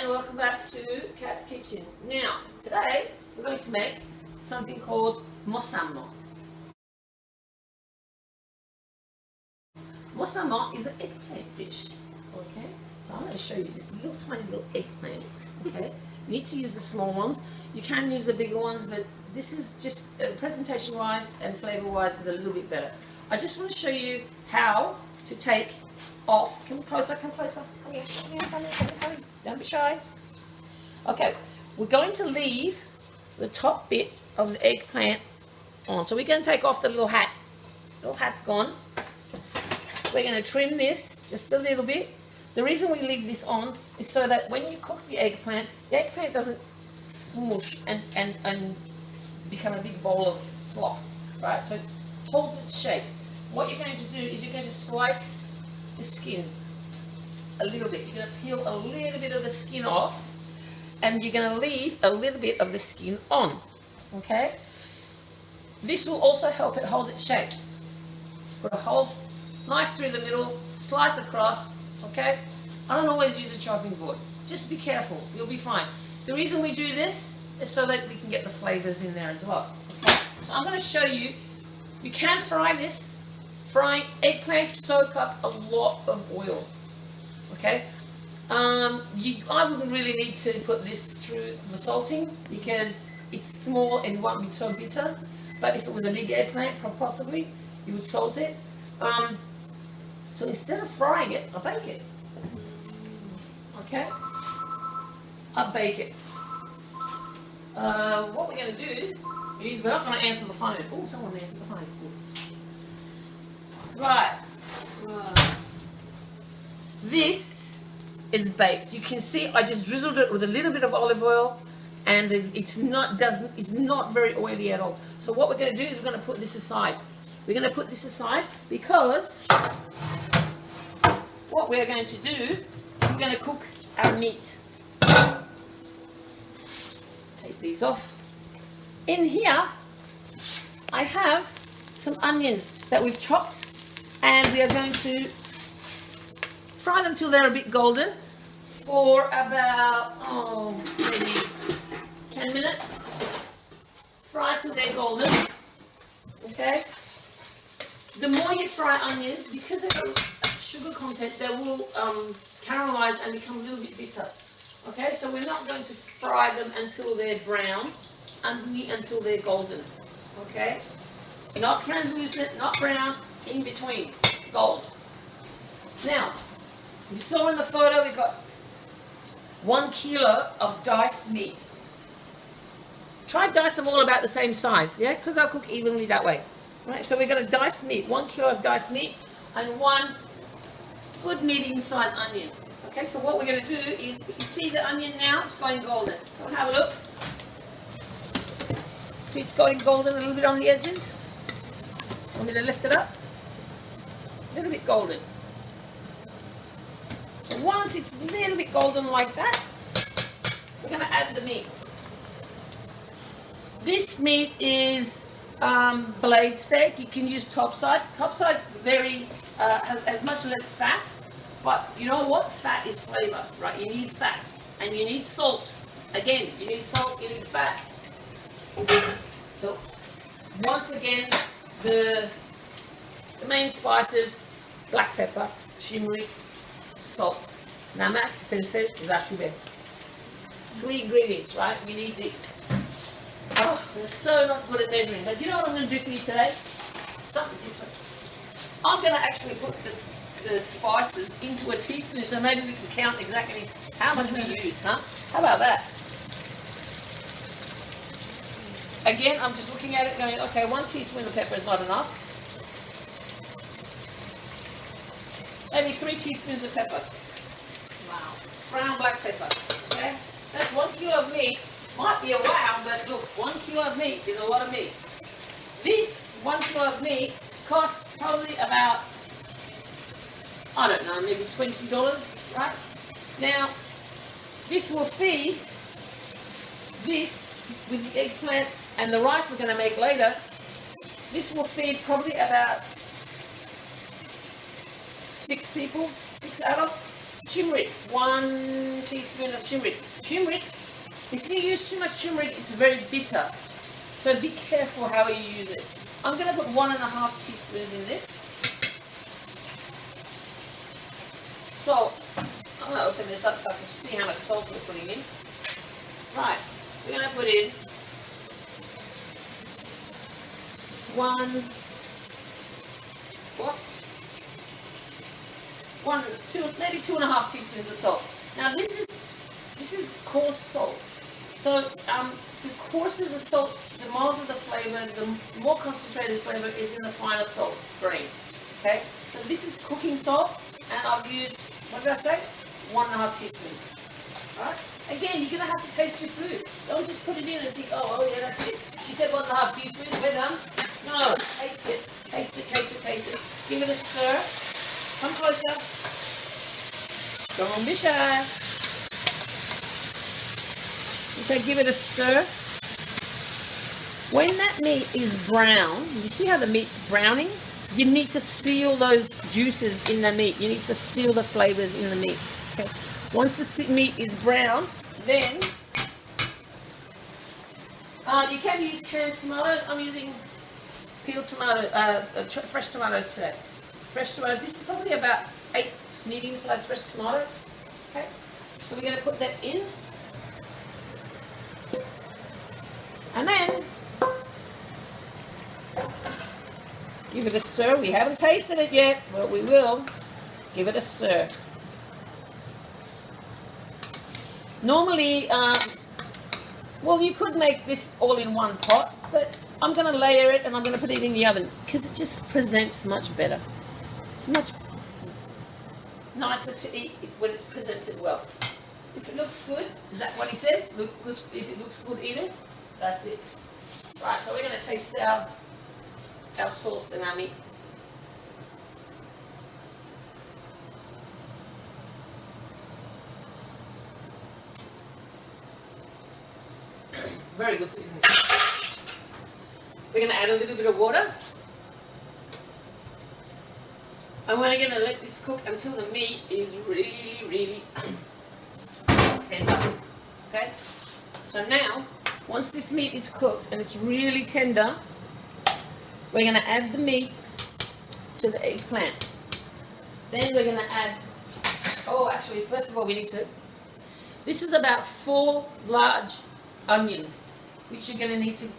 and welcome back to Kat's Kitchen. Now, today we're going to make something called Mosama. Mosama is an eggplant dish, okay? So I'm going to show you this little tiny little eggplant, okay? You need to use the small ones. You can use the bigger ones, but this is just presentation-wise and flavor-wise is a little bit better. I just want to show you how to take off. Come closer, come closer. Come here, come here, come here, come here, come here. Don't be shy. Okay, we're going to leave the top bit of the eggplant on. So we're going to take off the little hat. The little hat's gone. We're going to trim this just a little bit. The reason we leave this on is so that when you cook the eggplant doesn't smoosh and become a big bowl of slop, right? So it holds its shape. What you're going to do is you're going to slice the skin a little bit. You're going to peel a little bit of the skin off, and you're going to leave a little bit of the skin on, okay? This will also help it hold its shape. Put a whole knife through the middle, slice across, okay? I don't always use a chopping board. Just be careful, you'll be fine. The reason we do this is so that we can get the flavors in there as well. Okay? So I'm going to show you, you can fry this. Frying eggplants soak up a lot of oil, okay? I wouldn't really need to put this through the salting because it's small and it won't be so bitter. But if it was a big eggplant, possibly, you would salt it. So instead of frying it, I bake it. Okay? I bake it. What we're going to do is we're not going to answer the phone. Oh, someone answered the phone. Right. This is baked. You can see I just drizzled it with a little bit of olive oil, and it's not very oily at all. So what we're going to do is we're going to put this aside. We're going to put this aside because what we're going to do, we're going to cook our meat. Take these off. In here, I have some onions that we've chopped, and we are going to fry them till they're a bit golden for about, maybe 10 minutes. Fry till they're golden, okay? The more you fry onions, because they've got sugar content, they will caramelize and become a little bit bitter. Okay, so we're not going to fry them until they're brown, only until they're golden. Okay, not translucent, not brown, in between, gold. Now, you saw in the photo we got 1 kilo of diced meat. Try dice them all about the same size, yeah, because they'll cook evenly that way. Right, so we're going to dice meat, 1 kilo of diced meat, and 1 good medium-sized onion. Okay, so what we're going to do is, if you see the onion now, it's going golden. Go and have a look. See, it's going golden a little bit on the edges. Want me to lift it up? A little bit golden. So once it's a little bit golden like that, we're going to add the meat. This meat is blade steak. You can use topside. Topside's has much less fat, but you know what? Fat is flavor, right? You need fat, and you need salt. Again, you need salt, you need fat. So once again, the main spices: black pepper, turmeric, salt, namak, filfil, zashube. 3 ingredients, right? We need these. Oh, they're so not good at measuring. But you know what I'm going to do for you today? Something different. I'm going to actually put the spices into a teaspoon, so maybe we can count exactly how much we use, huh? How about that? Again, I'm just looking at it going, okay, 1 teaspoon of pepper is not enough. Maybe 3 teaspoons of pepper. Wow. Brown black pepper. Okay? That's 1 kilo of meat. Might be a wow, but look, 1 kilo of meat is a lot of meat. This 1 kilo of meat costs probably about, I don't know, maybe $20, right? Now, this will feed this with the eggplant and the rice we're going to make later. This will feed probably about 6 people, 6 adults. Turmeric, 1 teaspoon of turmeric. Turmeric, if you use too much turmeric, it's very bitter. So be careful how you use it. I'm going to put 1.5 teaspoons in this. Salt. I'm going to open this up so I can see how much salt we're putting in. Right, we're going to put in maybe 2.5 teaspoons of salt. Now this is coarse salt. So the coarser the salt, the milder the flavor, the more concentrated flavor is in the finer salt grain. Okay, so this is cooking salt, and I've used, what did I say? 1.5 teaspoons. All right. Again, you're gonna have to taste your food. Don't just put it in and think, oh yeah, that's it. She said 1.5 teaspoons. We're done. No, taste it. Taste it, taste it, taste it. Give it a stir. Come closer. Don't be shy. Okay, give it a stir. When that meat is brown, you see how the meat's browning? You need to seal those juices in the meat. You need to seal the flavors in the meat. Okay. Once the meat is brown, then you can use canned tomatoes. I'm using peeled tomato, fresh tomatoes today. Fresh tomatoes. This is probably about 8 medium-sized fresh tomatoes. Okay, so we're going to put that in, and then give it a stir. We haven't tasted it yet, but we will. Give it a stir. Normally, well, you could make this all in one pot, but I'm going to layer it and I'm going to put it in the oven because it just presents much better. It's much nicer to eat when it's presented well. If it looks good, is that what he says? Look good. If it looks good, eat it. That's it. Right, so we're going to taste our sauce and our meat. Very good seasoning. We're going to add a little bit of water. And we're going to let this cook until the meat is really, really tender. Okay? So now, once this meat is cooked and it's really tender, we're going to add the meat to the eggplant. Then we're going to add, actually, first of all, we need to, this is about 4 large onions, which you're going to need to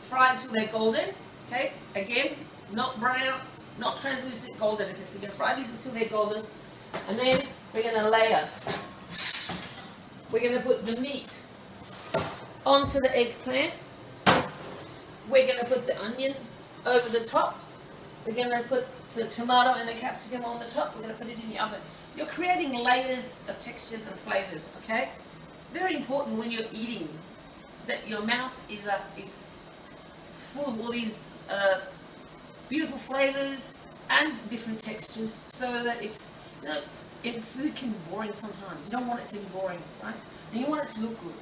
fry until they're golden. Okay? Again, not brown, not translucent, golden. Okay, so you're going to fry these until they're golden. And then we're going to layer. We're going to put the meat onto the eggplant. We're going to put the onion over the top. We're going to put the tomato and the capsicum on the top. We're going to put it in the oven. You're creating layers of textures and flavors, okay? Very important when you're eating that your mouth is full of all these beautiful flavors and different textures, so that it's, food can be boring sometimes. You don't want it to be boring, right? And you want it to look good.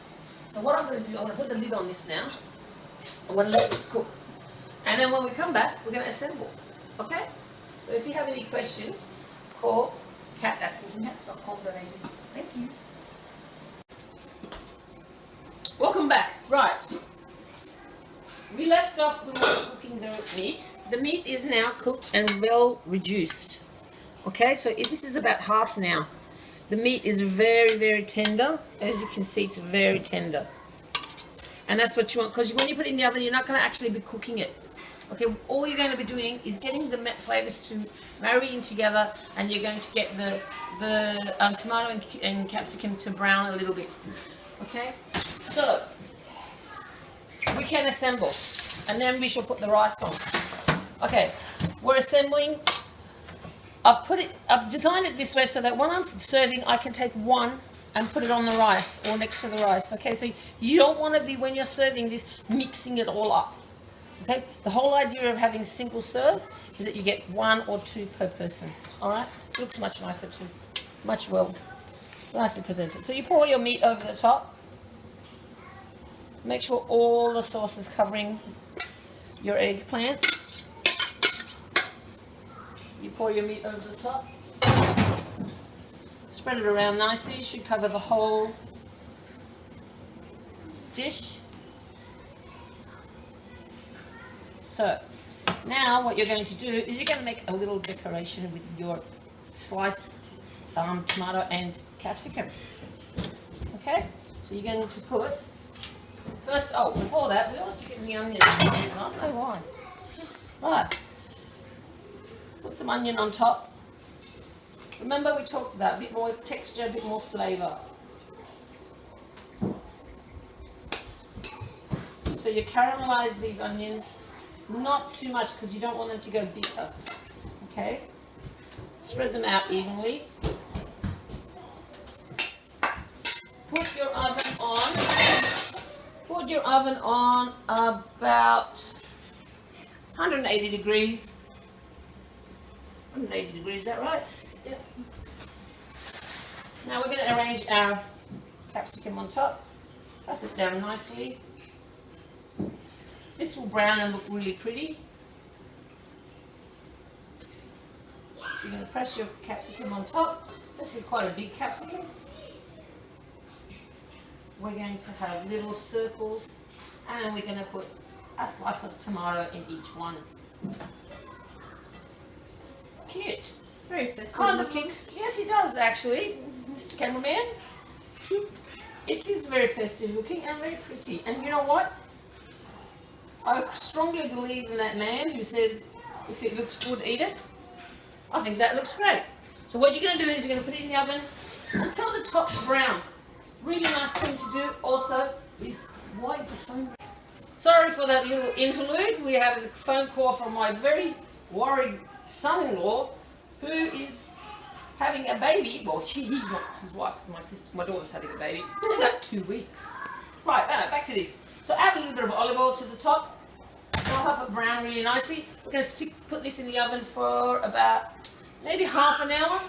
So what I'm going to do, I'm going to put the lid on this now. I'm going to let this cook. And then when we come back, we're going to assemble. Okay? So if you have any questions, call kat@thinkinghats.com.au. Thank you. Welcome back. Right. We left off when we were cooking the meat. The meat is now cooked and well reduced. Okay, so this is about half now. The meat is very, very tender. As you can see, it's very tender. And that's what you want, because when you put it in the oven, you're not going to actually be cooking it. Okay, all you're going to be doing is getting the flavors to marry in together, and you're going to get the tomato and capsicum to brown a little bit. Okay, so we can assemble, and then we shall put the rice on. Okay, we're assembling. I've designed it this way so that when I'm serving, I can take one and put it on the rice or next to the rice. Okay, so you don't want to be, when you're serving this, mixing it all up. Okay, the whole idea of having single serves is that you get 1 or 2 per person. All right, it looks much nicer too, much well, nicely presented. So you pour your meat over the top. Make sure all the sauce is covering your eggplant. You pour your meat over the top. Spread it around nicely. It should cover the whole dish. So now what you're going to do is you're going to make a little decoration with your sliced tomato and capsicum. Okay, so you're going to put first. Oh, before that, we also get the onions. I don't know why. Right, put some onion on top. Remember we talked about a bit more texture, a bit more flavour. So you caramelize these onions, not too much because you don't want them to go bitter. Okay, spread them out evenly. Put your oven on about 180 degrees. 180 degrees, is that right? Yep. Now we're going to arrange our capsicum on top. Press it down nicely. This will brown and look really pretty. You're going to press your capsicum on top. This is quite a big capsicum. We're going to have little circles, and we're going to put a slice of tomato in each one. Cute. Very festive looking. Yes, it does actually, Mr. Cameraman. It is very festive looking and very pretty. And you know what? I strongly believe in that man who says, if it looks good, eat it. I think that looks great. So what you're going to do is you're going to put it in the oven until the top's brown. Really nice thing to do also is, why is the phone? Sorry for that little interlude. We had a phone call from my very worried son-in-law who is having a baby. Well, he's not, his wife's, my daughter's having a baby. In about 2 weeks. Right, back to this. So add a little bit of olive oil to the top. It'll help it brown really nicely. We're going to put this in the oven for about maybe half an hour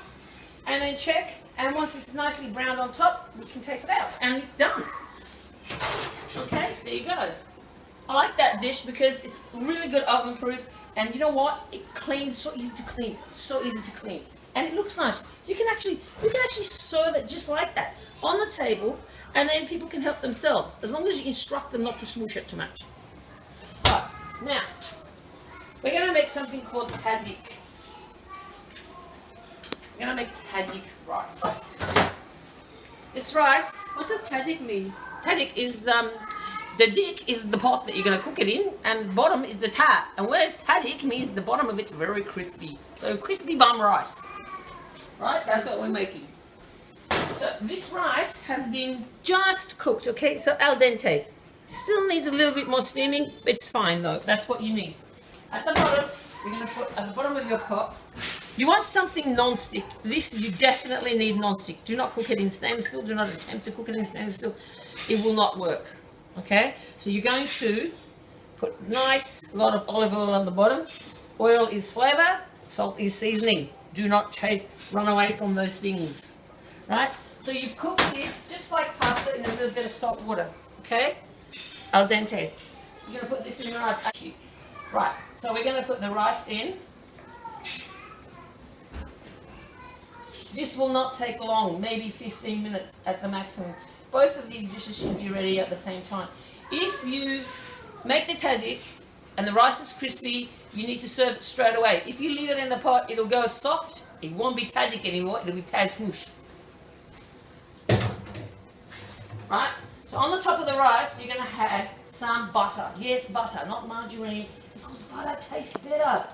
and then check. And once it's nicely browned on top, we can take it out and it's done. Okay, there you go. I like that dish because it's really good oven proof, and you know what? It cleans, so easy to clean, so easy to clean, and it looks nice. You can actually serve it just like that on the table, and then people can help themselves as long as you instruct them not to smoosh it too much. Right, now we're going to make something called Tadig. We're going to make Tadig rice. This rice, What does Tadig mean? Tadig is the dik is the pot that you're going to cook it in, and the bottom is the ta. And whereas Tadig means the bottom of it's very crispy. So crispy bum rice. Right? That's what we're making. So this rice has been just cooked, okay? So al dente. Still needs a little bit more steaming. It's fine though. That's what you need. At the bottom, you're going to put at the bottom of your pot. You want something non-stick. This you definitely need non-stick. Do not cook it in stainless steel. Do not attempt to cook it in stainless steel. It will not work. Okay? So you're going to put nice lot of olive oil on the bottom. Oil is flavor. Salt is seasoning. Do not run away from those things. Right? So you've cooked this just like pasta in a little bit of salt water. Okay? Al dente. You're going to put this in the rice. Right. So we're going to put the rice in. This will not take long, maybe 15 minutes at the maximum. Both of these dishes should be ready at the same time. If you make the tadik and the rice is crispy, you need to serve it straight away. If you leave it in the pot, it'll go soft. It won't be tadik anymore, it'll be tad smoosh. Right? So on the top of the rice, you're going to have some butter. Yes, butter, not margarine, because butter tastes better.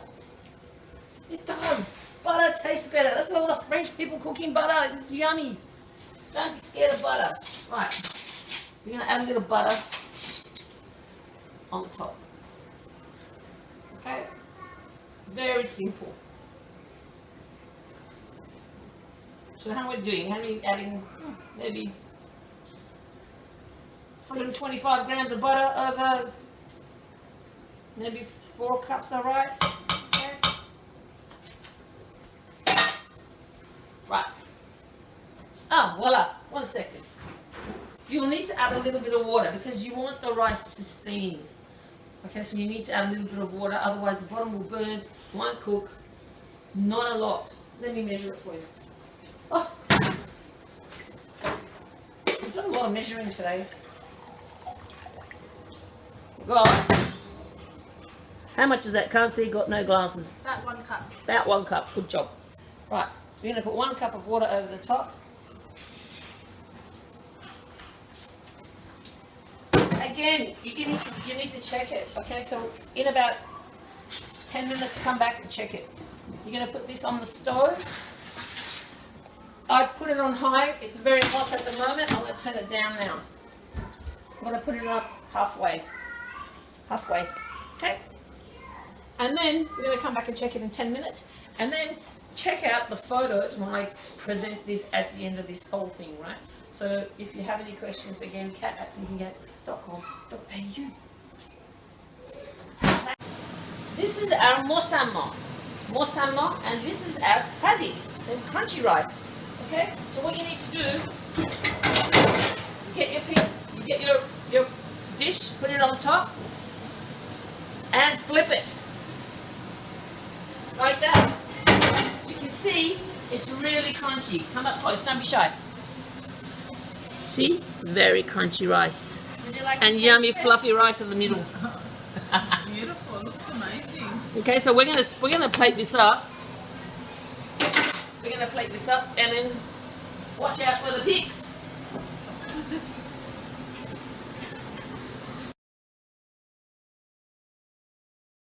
It does. Butter tastes better. That's why all the French people cooking butter. It's yummy. Don't be scared of butter. Right. We're going to add a little butter on the top. Okay? Very simple. So how are we doing? How many adding? Maybe 125 grams of butter over maybe 4 cups of rice. Okay? Right. Ah, voila. 1 second. You'll need to add a little bit of water because you want the rice to steam. Okay, so you need to add a little bit of water, otherwise the bottom will burn, won't cook. Not a lot. Let me measure it for you. Oh, lot of measuring today. Go on. How much is that? Can't see, got no glasses. About 1 cup. About 1 cup, good job. Right, we're going to put 1 cup of water over the top. Again, you need to check it, okay? So in about 10 minutes, come back and check it. You're going to put this on the stove. I put it on high. It's very hot at the moment. I'm going to turn it down now. I'm going to put it up halfway. Halfway. Okay? And then we're going to come back and check it in 10 minutes. And then check out the photos when I present this at the end of this whole thing, right? So if you have any questions, again, cat@thinkinggats.com.au. This is our Mosama. Mosama, and this is our Tadig, and crunchy rice. Okay? So what you need to do, you get your dish, put it on top, and flip it. Like that. You can see it's really crunchy. Come up close, don't be shy. See? Very crunchy rice. Would you like And yummy fluffy rice in the middle. Beautiful, looks amazing. Okay, so we're gonna plate this up. We're gonna plate this up and then watch out for the pigs.